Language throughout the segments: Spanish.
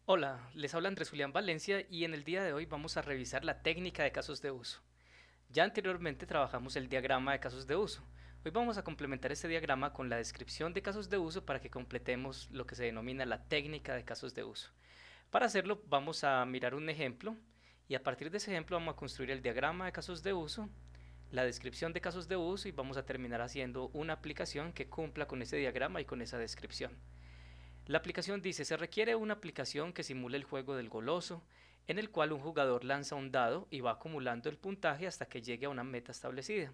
Hola, les habla Andrés Julián Valencia y en el día de hoy vamos a revisar la técnica de casos de uso. Ya anteriormente trabajamos el diagrama de casos de uso. Hoy vamos a complementar este diagrama con la descripción de casos de uso para que completemos lo que se denomina la técnica de casos de uso. Para hacerlo vamos a mirar un ejemplo y a partir de ese ejemplo vamos a construir el diagrama de casos de uso, la descripción de casos de uso y vamos a terminar haciendo una aplicación que cumpla con ese diagrama y con esa descripción. La aplicación dice, se requiere una aplicación que simule el juego del goloso, en el cual un jugador lanza un dado y va acumulando el puntaje hasta que llegue a una meta establecida.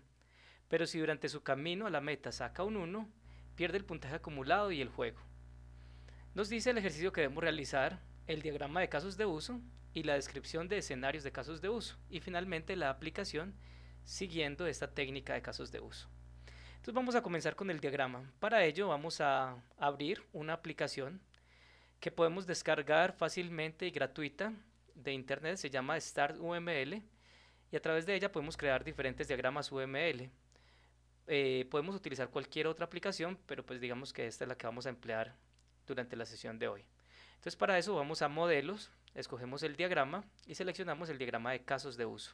Pero si durante su camino a la meta saca un 1, pierde el puntaje acumulado y el juego. Nos dice el ejercicio que debemos realizar, el diagrama de casos de uso y la descripción de escenarios de casos de uso y finalmente la aplicación siguiendo esta técnica de casos de uso. Entonces vamos a comenzar con el diagrama. Para ello vamos a abrir una aplicación que podemos descargar fácilmente y gratuita de internet, se llama StartUML y a través de ella podemos crear diferentes diagramas UML. Podemos utilizar cualquier otra aplicación, pero pues digamos que esta es la que vamos a emplear durante la sesión de hoy. Entonces para eso vamos a modelos, escogemos el diagrama y seleccionamos el diagrama de casos de uso.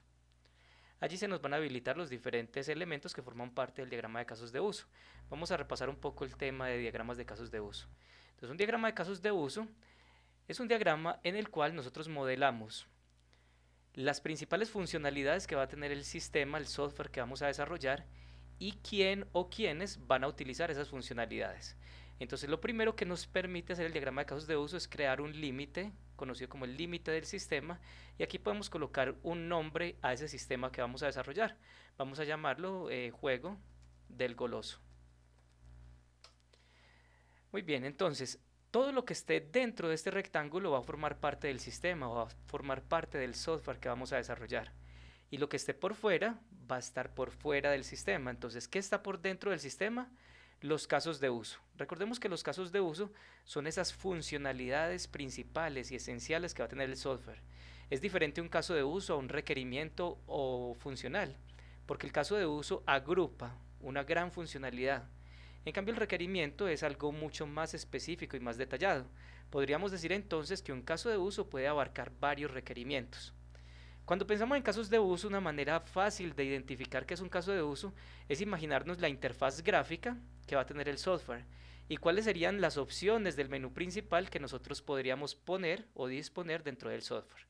Allí se nos van a habilitar los diferentes elementos que forman parte del diagrama de casos de uso. Vamos a repasar un poco el tema de diagramas de casos de uso. Entonces, un diagrama de casos de uso es un diagrama en el cual nosotros modelamos las principales funcionalidades que va a tener el sistema, el software que vamos a desarrollar y quién o quiénes van a utilizar esas funcionalidades. Entonces lo primero que nos permite hacer el diagrama de casos de uso es crear un límite, conocido como el límite del sistema, y aquí podemos colocar un nombre a ese sistema que vamos a desarrollar. Vamos a llamarlo juego del goloso. Muy bien, entonces todo lo que esté dentro de este rectángulo va a formar parte del sistema, va a formar parte del software que vamos a desarrollar. Y lo que esté por fuera va a estar por fuera del sistema. Entonces, ¿qué está por dentro del sistema? Los casos de uso. Recordemos que los casos de uso son esas funcionalidades principales y esenciales que va a tener el software. Es diferente un caso de uso a un requerimiento o funcional, porque el caso de uso agrupa una gran funcionalidad. En cambio, el requerimiento es algo mucho más específico y más detallado. Podríamos decir entonces que un caso de uso puede abarcar varios requerimientos. Cuando pensamos en casos de uso, una manera fácil de identificar que es un caso de uso es imaginarnos la interfaz gráfica que va a tener el software y cuáles serían las opciones del menú principal que nosotros podríamos poner o disponer dentro del software.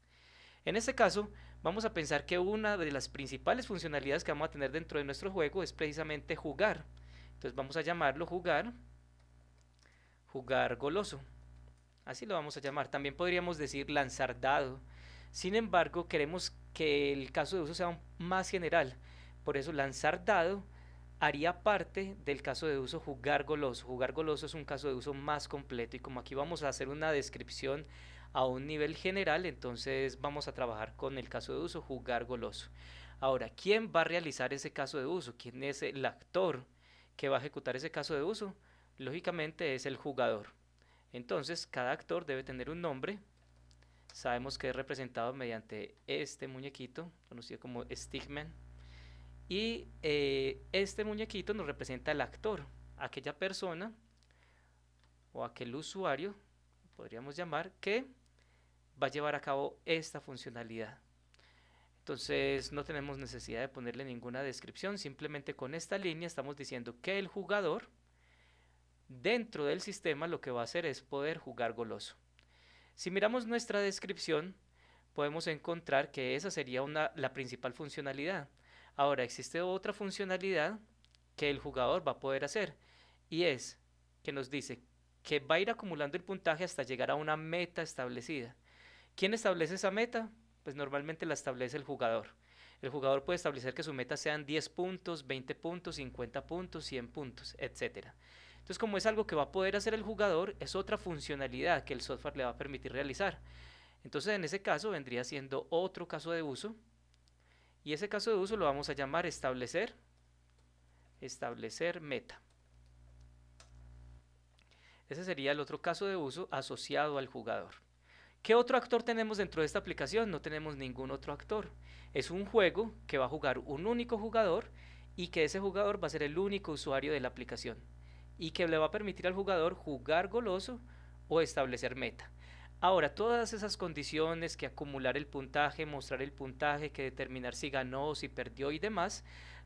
En este caso, vamos a pensar que una de las principales funcionalidades que vamos a tener dentro de nuestro juego es precisamente jugar. Entonces vamos a llamarlo jugar, jugar goloso. Así lo vamos a llamar. También podríamos decir lanzar dado. Sin embargo, queremos que el caso de uso sea más general. Por eso lanzar dado haría parte del caso de uso jugar goloso. Jugar goloso es un caso de uso más completo y como aquí vamos a hacer una descripción a un nivel general, entonces vamos a trabajar con el caso de uso jugar goloso. Ahora, ¿quién va a realizar ese caso de uso? ¿Quién es el actor que va a ejecutar ese caso de uso? Lógicamente es el jugador. Entonces, cada actor debe tener un nombre. Sabemos que es representado mediante este muñequito, conocido como Stickman. Y este muñequito nos representa el actor, aquella persona o aquel usuario, podríamos llamar, que va a llevar a cabo esta funcionalidad. Entonces no tenemos necesidad de ponerle ninguna descripción, simplemente con esta línea estamos diciendo que el jugador dentro del sistema lo que va a hacer es poder jugar goloso. Si miramos nuestra descripción, podemos encontrar que esa sería la principal funcionalidad. Ahora, existe otra funcionalidad que el jugador va a poder hacer y es que nos dice que va a ir acumulando el puntaje hasta llegar a una meta establecida. ¿Quién establece esa meta? Pues normalmente la establece el jugador. El jugador puede establecer que su meta sean 10 puntos, 20 puntos, 50 puntos, 100 puntos, etcétera. Entonces, como es algo que va a poder hacer el jugador, es otra funcionalidad que el software le va a permitir realizar. Entonces, en ese caso vendría siendo otro caso de uso y ese caso de uso lo vamos a llamar establecer meta. Ese sería el otro caso de uso asociado al jugador. ¿Qué otro actor tenemos dentro de esta aplicación? No tenemos ningún otro actor. Es un juego que va a jugar un único jugador y que ese jugador va a ser el único usuario de la aplicación y que le va a permitir al jugador jugar goloso o establecer meta. Ahora, todas esas condiciones, que acumular el puntaje, mostrar el puntaje, que determinar si ganó, si perdió y demás,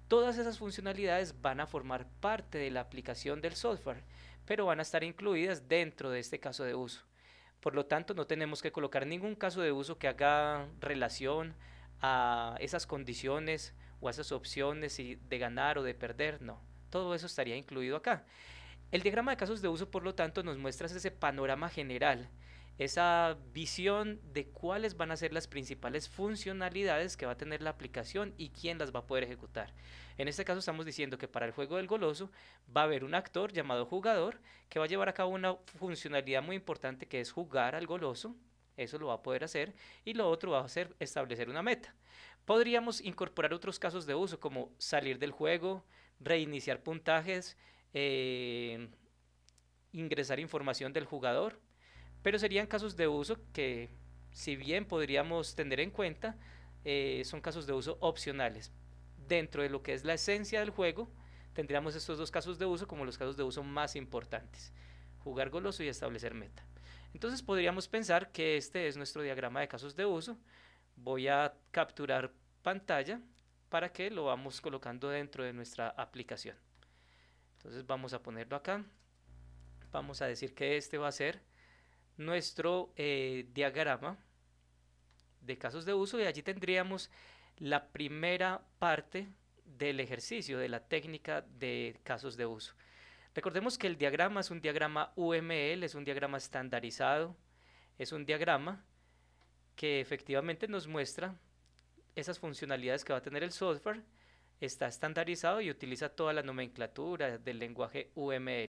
todas esas funcionalidades van a formar parte de la aplicación del software, pero van a estar incluidas dentro de este caso de uso. Por lo tanto, no tenemos que colocar ningún caso de uso que haga relación a esas condiciones o a esas opciones de ganar o de perder, no. Todo eso estaría incluido acá. El diagrama de casos de uso, por lo tanto, nos muestra ese panorama general, esa visión de cuáles van a ser las principales funcionalidades que va a tener la aplicación y quién las va a poder ejecutar. En este caso estamos diciendo que para el juego del goloso va a haber un actor llamado jugador que va a llevar a cabo una funcionalidad muy importante, que es jugar al goloso. Eso lo va a poder hacer, y lo otro va a ser establecer una meta. Podríamos incorporar otros casos de uso como salir del juego, reiniciar puntajes, eh, ingresar información del jugador, pero serían casos de uso que, si bien podríamos tener en cuenta, son casos de uso opcionales. Dentro de lo que es la esencia del juego, tendríamos estos dos casos de uso como los casos de uso más importantes: jugar goloso y establecer meta. Entonces podríamos pensar que este es nuestro diagrama de casos de uso. Voy a capturar pantalla para que lo vamos colocando dentro de nuestra aplicación. Entonces vamos a ponerlo acá. Vamos a decir que este va a ser nuestro diagrama de casos de uso, y allí tendríamos la primera parte del ejercicio de la técnica de casos de uso. Recordemos que el diagrama es un diagrama UML, es un diagrama estandarizado, es un diagrama que efectivamente nos muestra esas funcionalidades que va a tener el software. Está estandarizado y utiliza toda la nomenclatura del lenguaje UML.